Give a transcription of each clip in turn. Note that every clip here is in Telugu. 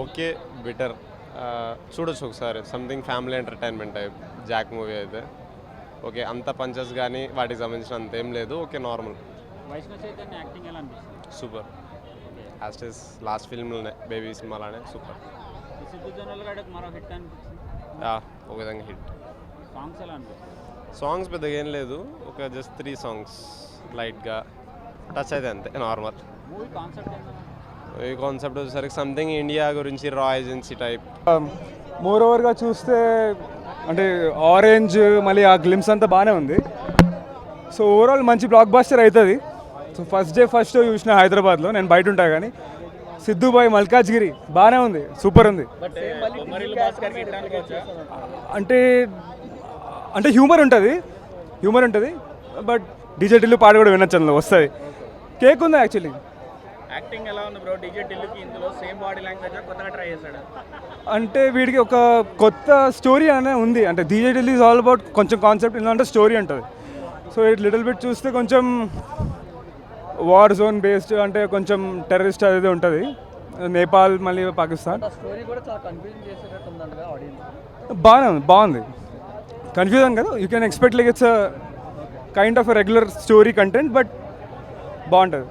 ఓకే బెటర్ చూడొచ్చు ఒకసారి something family entertainment type Jack movie అయితే ఓకే అంత పంచెస్ కానీ వాటికి సంబంధించిన అంత ఏం లేదు okay normal Vaishnav Chaitanya acting ఎలా అనిపిస్తుంది? సూపర్ యాస్టెస్ లాస్ట్ ఫిల్మ్లోనే బేబీ సినిమాలోనే సూపర్ సిద్ధు జొన్నల గడ్డకు మరో హిట్ అనిపించింది. ఒక విధంగా హిట్ సాంగ్స్ ఎలా అనిపిస్తుంది? సాంగ్స్ పెద్దగా ఏం లేదు ఒక జస్ట్ 3 సాంగ్స్ లైట్గా టచ్ అయితే అంతే నార్మల్ మూవీ కాన్సెప్ట్ ఏంటంటే ఈ కాన్సెప్ట్ వచ్చేసరికి సంథింగ్ ఇండియా గురించి రా ఏజెన్సీ టైప్ మోర్ ఓవర్గా చూస్తే అంటే ఆరెంజ్ మళ్ళీ ఆ గ్లిమ్స్ అంతా బాగానే ఉంది. సో ఓవరాల్ మంచి బ్లాక్ బాస్టర్ అవుతుంది. సో ఫస్ట్ డే ఫస్ట్ చూసిన హైదరాబాద్లో, నేను బయట ఉంటా కానీ సిద్ధుబాయ్ మల్కాజ్గిరి బాగానే ఉంది, సూపర్ ఉంది. అంటే అంటే హ్యూమర్ ఉంటుంది బట్ డీజే టిల్లు పాట కూడా వినొచ్చు, అందులో వస్తుంది. కేక్ ఉంది యాక్చువల్లీ. యాక్టింగ్ ఎలా ఉంది బ్రో? డీజే టిల్లుకి ఇందులో సేమ్ బాడీ లాంగ్వేజ్ కొత్తగా ట్రై చేశాడు. అంటే వీడికి ఒక కొత్త స్టోరీ అనే ఉంది. అంటే DJ Tillu is all about కొంచెం కాన్సెప్ట్, ఇందులో స్టోరీ ఉంటుంది. సో ఇట్ లిటిల్ బిట్ చూస్తే కొంచెం వార్ జోన్ బేస్డ్, అంటే కొంచెం టెర్రరిస్ట్ అనేది ఉంటుంది, నేపాల్ మళ్ళీ పాకిస్తాన్. బాగుంది కన్ఫ్యూజన్ కదా, you can expect like it's kind of regular story content but బాగుంటుంది.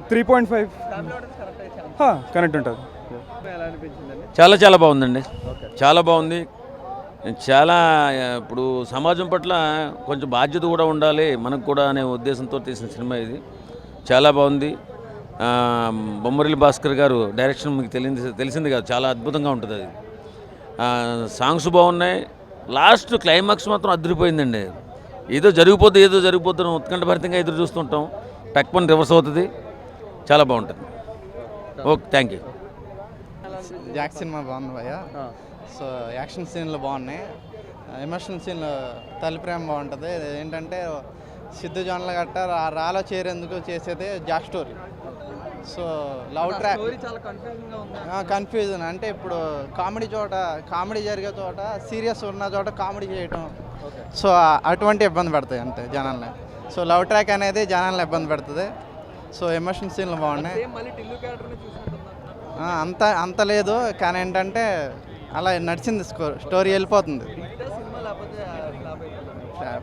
3.5 కరెక్ట్ ఉంటుంది. చాలా చాలా బాగుందండి, చాలా బాగుంది. చాలా ఇప్పుడు సమాజం పట్ల కొంచెం బాధ్యత కూడా ఉండాలి మనకు కూడా అనే ఉద్దేశంతో తీసిన సినిమా ఇది. చాలా బాగుంది. బొమ్మరిల్లి భాస్కర్ గారు డైరెక్షన్ మీకు తెలిసింది కదా, చాలా అద్భుతంగా ఉంటుంది అది. సాంగ్స్ బాగున్నాయి. లాస్ట్ క్లైమాక్స్ మాత్రం అదిరిపోయిందండి. ఏదో జరిగిపోతుంది ఉత్కంఠభరితంగా ఎదురు చూస్తుంటాం, టక్మన్ రివర్స్ అవుతుంది. చాలా బాగుంటుంది. Okay, thank you. Jack cinema బాగుంది భయ్య. సో యాక్షన్ సీన్లు బాగున్నాయి, ఎమోషనల్ సీన్లు తల్లి ప్రేమ బాగుంటుంది. ఏంటంటే సిద్ధు జొన్నల గట్ట రాలో చేరేందుకు చేసేదే Jack story. So love track confusion, అంటే ఇప్పుడు కామెడీ జరిగే చోట సీరియస్ ఉన్న చోట కామెడీ చేయటం, సో అటువంటి ఇబ్బంది పడతాయి అంతే జనాల్ని. సో లవ్ ట్రాక్ అనేది జనాల్ని ఇబ్బంది పెడుతుంది. సో ఎమోషనల్ సీన్లు బాగున్నాయి. అంత లేదు కానీ ఏంటంటే అలా నడిచింది, స్టోరీ వెళ్ళిపోతుంది.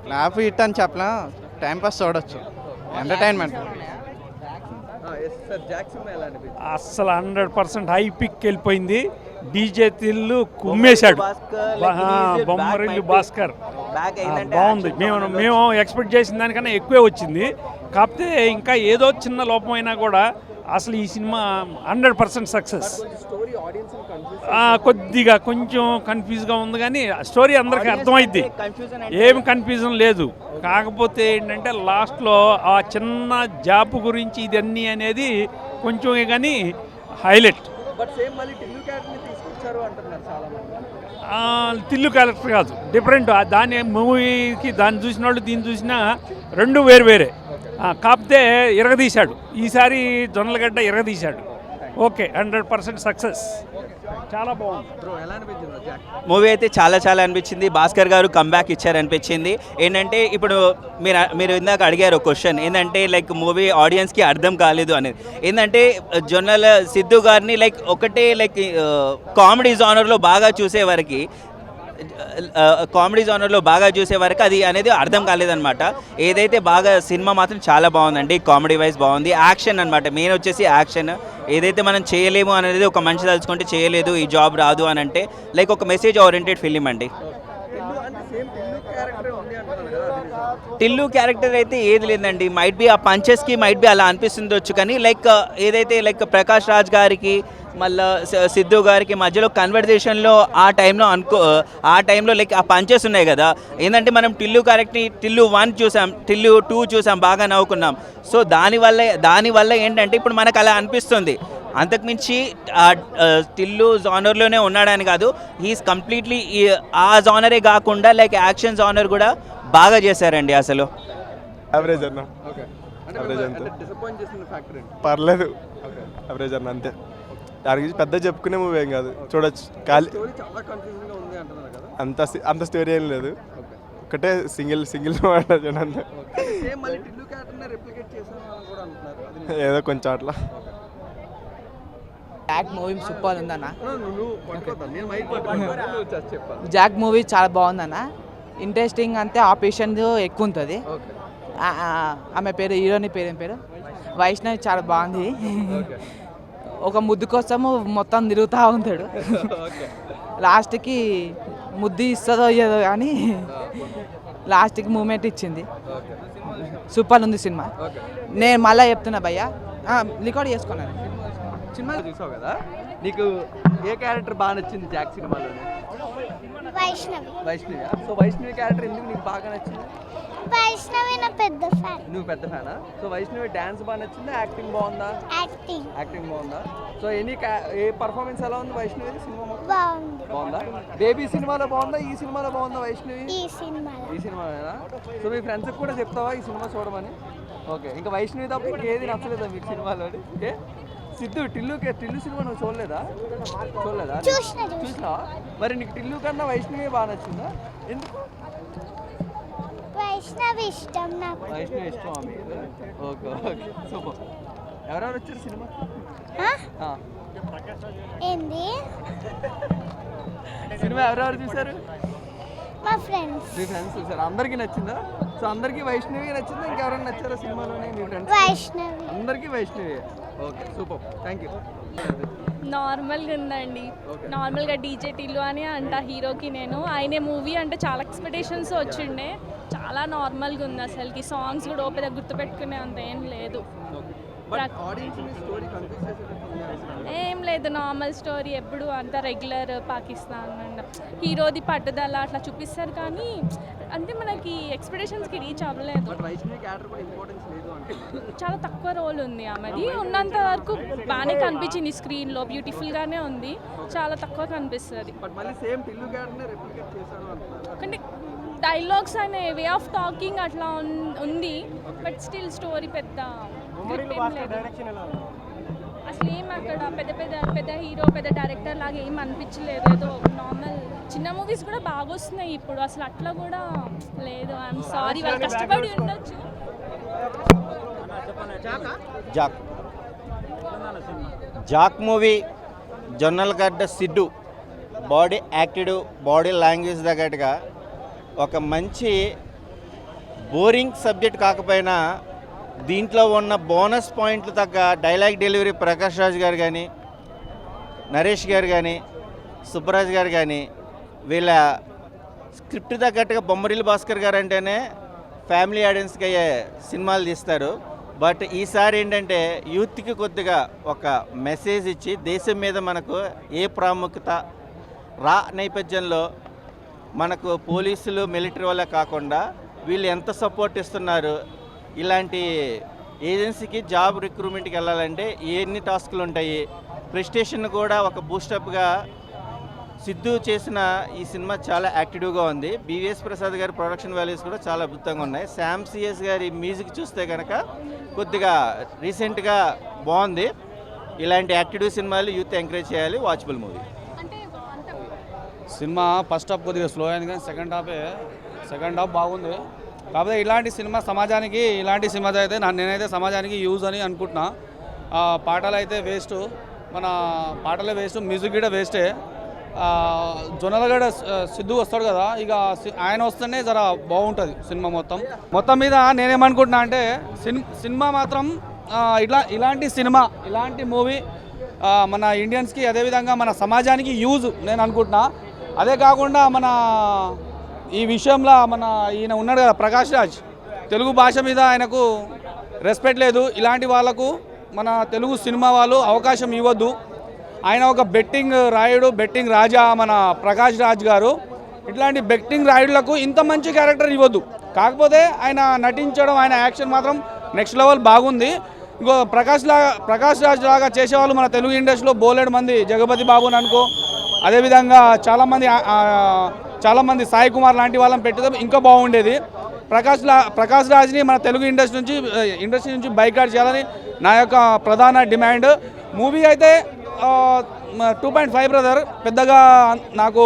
ఫ్లాప్ హిట్ అని చెప్పలేం, టైంపాస్ చూడొచ్చు, ఎంటర్టైన్మెంట్. అస్సలు 100% హై పిక్ వెళ్ళిపోయింది. డీజే తిల్లు కుమ్మేశాడు. బొమ్మరిల్లు భాస్కర్ బాగుంది. మేము ఎక్స్పెక్ట్ చేసిన దానికన్నా ఎక్కువే వచ్చింది. కాకపోతే ఇంకా ఏదో చిన్న లోపమైనా కూడా అసలు ఈ సినిమా 100% సక్సెస్. కొద్దిగా కొంచెం కన్ఫ్యూజ్గా ఉంది కానీ స్టోరీ అందరికీ అర్థమైద్ది, ఏమి కన్ఫ్యూజన్ లేదు. కాకపోతే ఏంటంటే లాస్ట్లో ఆ చిన్న జాబ్ గురించి ఇదన్నీ అనేది కొంచెం కానీ హైలైట్. తిల్లు క్యారెక్టర్ కాదు, డిఫరెంట్. దాని మూవీకి దాన్ని చూసిన వాళ్ళు దీన్ని చూసినా రెండు వేరే. కాకపోతే ఇరగదీశాడు ఈసారి, జొన్నలగడ్డ ఇరగదీశాడు. Okay, 100% success. చాలా బాగుంది. మూవీ అయితే చాలా అనిపించింది. భాస్కర్ గారు కంబ్యాక్ ఇచ్చారనిపించింది. ఏంటంటే ఇప్పుడు మీరు ఇందాక అడిగారు క్వశ్చన్ ఏంటంటే లైక్ మూవీ ఆడియన్స్కి అర్థం కాలేదు అనేది. ఏంటంటే జొన్నల సిద్ధు గారిని ఒకటే కామెడీ జానర్లో బాగా చూసేవారికి అది అనేది అర్థం కాలేదన్నమాట. ఏదైతే బాగా సినిమా మాత్రం చాలా బాగుందండి, కామెడీ వైజ్ బాగుంది. యాక్షన్ అనమాట, మెయిన్ వచ్చేసి యాక్షన్. ఏదైతే మనం చేయలేము అనేది ఒక మనిషి తలుచుకుంటే చేయలేదు, ఈ జాబ్ రాదు అని అంటే ఒక మెసేజ్ ఓరియంటెడ్ ఫిలిం అండి. టిల్లు క్యారెక్టర్ అయితే ఏది లేదండి, మైట్ బి ఆ పంచెస్కి మైట్ బి అలా అనిపిస్తుండొచ్చు కానీ ఏదైతే ప్రకాష్ రాజ్ గారికి మళ్ళీ సిద్ధు గారికి మధ్యలో కన్వర్జేషన్లో ఆ టైంలో ఆ పంచెస్ ఉన్నాయి కదా. ఏంటంటే మనం టిల్లు 1 చూసాం, టిల్లు 2 చూసాం, బాగా నవ్వుకున్నాం. సో దానివల్ల ఏంటంటే ఇప్పుడు మనకు అలా అనిపిస్తుంది. అంతకుమించి టిల్లు జానర్లోనే ఉన్నాడని కాదు, హీస్ కంప్లీట్లీ ఆ జానరే కాకుండా యాక్షన్ జానర్ కూడా బాగా చేశారండి. అసలు యావరేజ్ అన్న, పర్లేదు, యావరేజ్ అన్న అంతే. దాని గురించి పెద్ద చెప్పుకునే మూవీ ఏం కాదు, చూడొచ్చు. అంత స్టోరీ ఏం లేదు, ఒకటే సింగిల్ చూడండి, ఏదో కొంచెం అట్లా. జాక్ మూవీ సూపర్ ఉందన్న. జాక్ మూవీ చాలా బాగుందన్న. ఇంట్రెస్టింగ్ అంటే ఆపరేషన్ ఎక్కువ ఉంటుంది. ఆమె పేరు హీరోని పేరు ఏం పేరు వైష్ణవి చాలా బాగుంది. ఒక ముద్దు కోసము మొత్తం తిరుగుతూ ఉంటాడు. లాస్ట్కి ముద్దు ఇస్తుందో ఇయ్యదో కానీ లాస్ట్కి మూమెంట్ ఇచ్చింది. సూపర్ ఉంది సినిమా. నేను మళ్ళీ చెప్తున్నా భయ్య, రికార్డ్ చేసుకున్నాను. సినిమా చూసావు కదా, నీకు ఏ క్యారెక్టర్ బాగా నచ్చింది జాక్ సినిమాలోనే? వైష్ణవి. సో వైష్ణవి క్యారెక్టర్ ఎందుకు నీకు బాగా నచ్చింది? వైష్ణవి నా పెద్ద ఫ్యాన్. నువ్వు పెద్ద ఫ్యానా? సో వైష్ణవి డాన్స్ బాగా నచ్చిందా, యాక్టింగ్ బాగుందా? యాక్టింగ్ బాగుందా? సో ఏ పర్ఫార్మెన్స్ ఎలా ఉంది వైష్ణవి సినిమా? బాగుందా? బేబీ సినిమాలో బాగుందా, ఈ సినిమాలో బాగుందా వైష్ణవి? ఈ సినిమాలోనా? సో మీ ఫ్రెండ్స్కి కూడా చెప్తావా ఈ సినిమా చూడమని? ఓకే. ఇంకా వైష్ణవి తప్ప ఇంకేది నచ్చలేదా మీకు సినిమాలో? ఓకే. సిద్ధు, టిల్లు సినిమా నువ్వు చూడలేదా? చూసినా? మరి నీకు టిల్లు కన్నా వైష్ణవి బాగా నచ్చిందా? ఎందుకు? వైష్ణవి ఇష్టం నాకు. వైష్ణవి ఇష్టమా మీకు? ఓకే. సూపర్. ఎవరెవరు వచ్చారు సినిమా? ఏంది సినిమా ఎవరెవరు చూసారు? మా ఫ్రెండ్స్. మీ ఫ్రెండ్స్ చూసారు. అందరికీ నచ్చిందా? సో అందరికీ వైష్ణవి నచ్చిందా, ఇంకెవరైనా నచ్చారా సినిమాలోనే మీ ఫ్రెండ్స్? వైష్ణవి. అందరికీ Vaishnavi. Okay, super. Thank you. నార్మల్గా ఉందండి. నార్మల్గా డీజే టిల్లు అని అంట హీరోకి. నేను ఆయనే మూవీ అంటే చాలా ఎక్స్పెక్టేషన్స్ వచ్చిండే. చాలా నార్మల్గా ఉంది అసలుకి. సాంగ్స్ కూడా ఓపెన్ గుర్తుపెట్టుకునే అంత ఏం లేదు. ఏం లేదు, నార్మల్ స్టోరీ. ఎప్పుడు అంత రెగ్యులర్ పాకిస్తాన్ అండ్ హీరోది పట్టుదల అట్లా చూపిస్తారు కానీ అంటే మనకి ఎక్స్పెక్టేషన్స్కి రీచ్ అవ్వలేదు. చాలా తక్కువ రోల్ ఉంది ఆమెది. ఉన్నంత వరకు బాగానే కనిపించింది స్క్రీన్లో, బ్యూటిఫుల్గానే ఉంది. చాలా తక్కువ కనిపిస్తుంది. అంటే డైలాగ్స్ అనే వే ఆఫ్ టాకింగ్ అట్లా ఉంది. బట్ స్టిల్ స్టోరీ పెద్ద అసలు ఏం అక్కడ పెద్ద హీరో పెద్ద డైరెక్టర్ లాగా ఏం అనిపించలేదు. ఏదో నార్మల్ చిన్న మూవీస్ కూడా బాగా వస్తున్నాయి ఇప్పుడు. అసలు అట్లా కూడా లేదు. ఐఎమ్ సారీ, వాళ్ళు కష్టపడి ఉండొచ్చు. Jack movie Jonnalagadda Siddhu body active, body language తగ్గట్టుగా ఒక మంచి బోరింగ్ సబ్జెక్ట్ కాకపోయినా దీంట్లో ఉన్న బోనస్ పాయింట్లు తగ్గ డైలాగ్ డెలివరీ ప్రకాష్ రాజ్ గారు కానీ, నరేష్ గారు కానీ, సుబ్బరాజ్ గారు కానీ, వీళ్ళ స్క్రిప్ట్ తగ్గట్టుగా బొమ్మరిల్లు భాస్కర్ గారు అంటేనే ఫ్యామిలీ ఆడియన్స్కి అయ్యే సినిమాలు తీస్తారు. బట్ ఈసారి ఏంటంటే యూత్కి కొద్దిగా ఒక మెసేజ్ ఇచ్చి దేశం మీద మనకు ఏ ప్రాముఖ్యత నేపథ్యంలో మనకు పోలీసులు మిలిటరీ వాళ్ళే కాకుండా వీళ్ళు ఎంత సపోర్ట్ ఇస్తున్నారు, ఇలాంటి ఏజెన్సీకి జాబ్ రిక్రూట్మెంట్కి వెళ్ళాలంటే ఎన్ని టాస్కులు ఉంటాయి, ప్రెస్టేషన్ కూడా ఒక బూస్టప్గా సిద్ధు చేసిన ఈ సినిమా చాలా యాక్టివ్గా ఉంది. బివిఎస్ ప్రసాద్ గారి ప్రొడక్షన్ వాల్యూస్ కూడా చాలా అద్భుతంగా ఉన్నాయి. శామ్ సిఎస్ గారి మ్యూజిక్ చూస్తే కనుక కొద్దిగా రీసెంట్గా బాగుంది. ఇలాంటి యాక్టివ్ సినిమాలు యూత్ ఎంకరేజ్ చేయాలి. Watchable movie. Cinema first half కొద్దిగా స్లో అయింది కానీ సెకండ్ హాఫ్ బాగుంది. కాకపోతే ఇలాంటి సినిమా అయితే నేనైతే సమాజానికి యూజ్ అని అనుకుంటున్నా. పాటలు అయితే వేస్ట్, మన పాటలే వేస్ట్, మ్యూజిక్ కూడా వేస్టే. జొన్నలగడ్డ సిద్ధు వస్తాడు కదా, ఇక ఆయన వస్తేనే జర బాగుంటుంది సినిమా మొత్తం మీద. నేనేమనుకుంటున్నా అంటే సినిమా మాత్రం ఇలాంటి మూవీ మన ఇండియన్స్కి, అదేవిధంగా మన సమాజానికి యూజ్ నేను అనుకుంటున్నా. అదే కాకుండా మన ఈ విషయంలో ఈయన ఉన్నాడు కదా ప్రకాష్ రాజ్, తెలుగు భాష మీద ఆయనకు రెస్పెక్ట్ లేదు. ఇలాంటి వాళ్ళకు మన తెలుగు సినిమా వాళ్ళు అవకాశం ఇవ్వద్దు. ఆయన ఒక బెట్టింగ్ రాజా మన ప్రకాష్ రాజ్ గారు. ఇట్లాంటి బెట్టింగ్ రాయుడులకు ఇంత మంచి క్యారెక్టర్ ఇవ్వద్దు. కాకపోతే ఆయన నటించడం, ఆయన యాక్షన్ మాత్రం నెక్స్ట్ లెవెల్ బాగుంది. ఇంకో ప్రకాష్ రాజ్ లాగా చేసేవాళ్ళు మన తెలుగు ఇండస్ట్రీలో బోలెడు మంది, జగపతి బాబుని అనుకో, అదేవిధంగా చాలామంది సాయి కుమార్ లాంటి వాళ్ళని పెట్టితే ఇంకా బాగుండేది. ప్రకాష్ రాజ్ని మన తెలుగు ఇండస్ట్రీ నుంచి బైకాట్ చేయాలని నా యొక్క ప్రధాన డిమాండ్. మూవీ అయితే 2.5 బ్రదర్, పెద్దగా నాకు